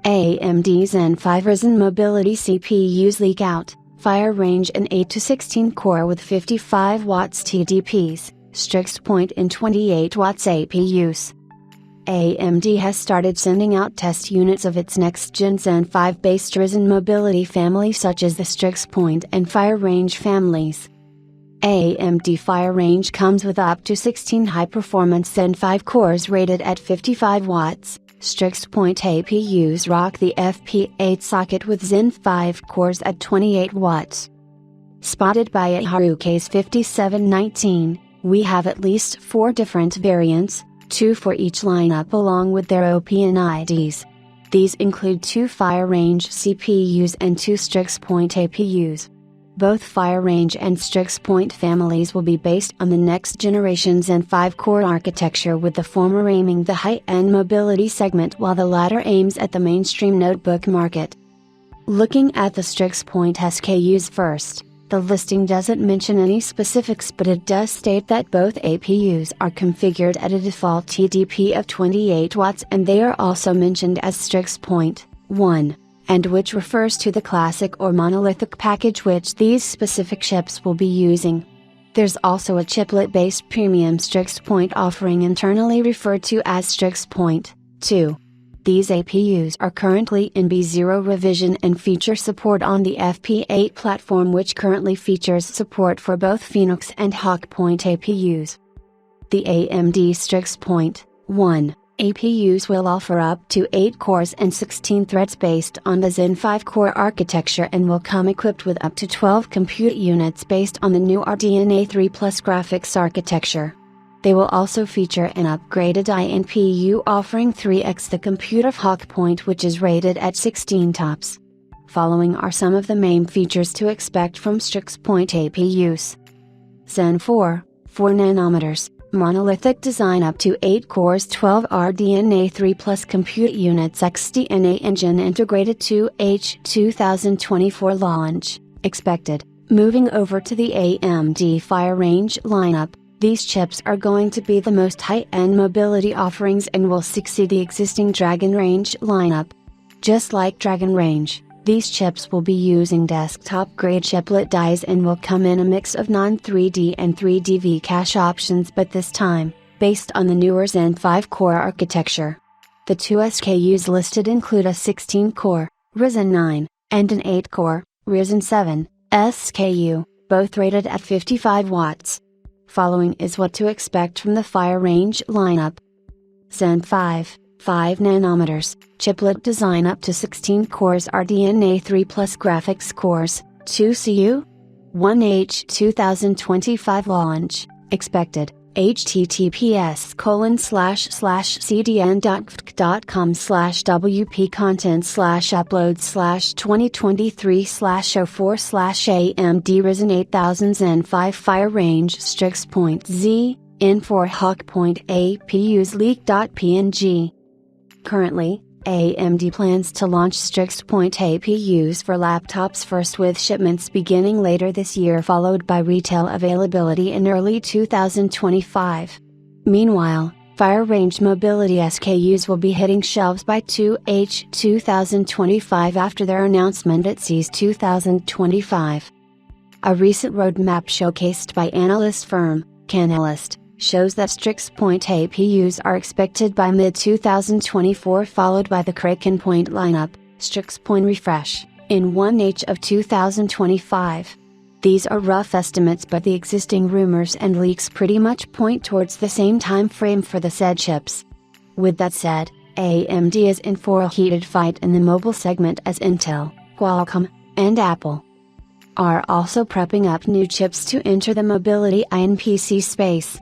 AMD Zen 5 Ryzen Mobility CPUs leak out, fire range an 8 to 16 core with 55 watts TDPs, Strix point in 28 watts APUs. AMD has started sending out test units of its next-gen Zen 5 based Ryzen Mobility family such as the Strix Point and Fire Range families. AMD Fire Range comes with up to 16 high-performance Zen 5 cores rated at 55 watts. Strix Point APUs rock the FP8 socket with Zen 5 cores at 28 watts. Spotted by Case 5719, we have at least 4 different variants, 2 for each lineup along with their OPN IDs. These include 2 Fire Range CPUs and 2 Strix Point APUs. Both Fire Range and Strix Point families will be based on the next generation Zen 5 core architecture, with the former aiming the high-end mobility segment while the latter aims at the mainstream notebook market. Looking at the Strix Point SKUs first, the listing doesn't mention any specifics, but it does state that both APUs are configured at a default TDP of 28 watts and they are also mentioned as Strix Point 1. And which refers to the classic or monolithic package which these specific chips will be using. There's also a chiplet-based premium Strix Point offering internally referred to as Strix Point 2. These APUs are currently in B0 revision and feature support on the FP8 platform, which currently features support for both Phoenix and Hawk Point APUs. The AMD Strix Point 1 APUs will offer up to 8 cores and 16 threads based on the Zen 5 core architecture and will come equipped with up to 12 compute units based on the new RDNA 3 Plus graphics architecture. They will also feature an upgraded INPU offering 3x the compute of Hawk Point, which is rated at 16 TOPS. Following are some of the main features to expect from Strix Point APUs. Zen 4 nanometers. Monolithic design up to 8 cores, 12 RDNA 3 Plus compute units, XDNA engine integrated 2H 2024 launch, expected. Moving over to the AMD Fire Range lineup, these chips are going to be the most high-end mobility offerings and will succeed the existing Dragon Range lineup. Just like Dragon Range, these chips will be using desktop-grade chiplet dies and will come in a mix of non-3D and 3D V-cache options, but this time, based on the newer Zen 5 core architecture. The 2 SKUs listed include a 16-core, Ryzen 9, and an 8-core, Ryzen 7, SKU, both rated at 55 watts. Following is what to expect from the Fire Range lineup. Zen 5 nanometers, chiplet design up to 16 cores, RDNA 3 Plus graphics cores, 2 CU? 1H 2025 launch, expected. https://cdn.content/wp-content/upload/2023/04/AMD Ryzen 8000 Zen 5 Fire Range Strix Point Z, in4 Hawk Point APUs leak.png. Currently, AMD plans to launch Strix Point APUs for laptops first, with shipments beginning later this year followed by retail availability in early 2025. Meanwhile, Fire Range Mobility SKUs will be hitting shelves by 2H 2025 after their announcement at CES 2025. A recent roadmap showcased by analyst firm, Canalys, shows that Strix Point APUs are expected by mid-2024, followed by the Kraken Point lineup, Strix Point refresh, in 1H of 2025. These are rough estimates, but the existing rumors and leaks pretty much point towards the same time frame for the said chips. With that said, AMD is in for a heated fight in the mobile segment as Intel, Qualcomm, and Apple are also prepping up new chips to enter the mobility and PC space.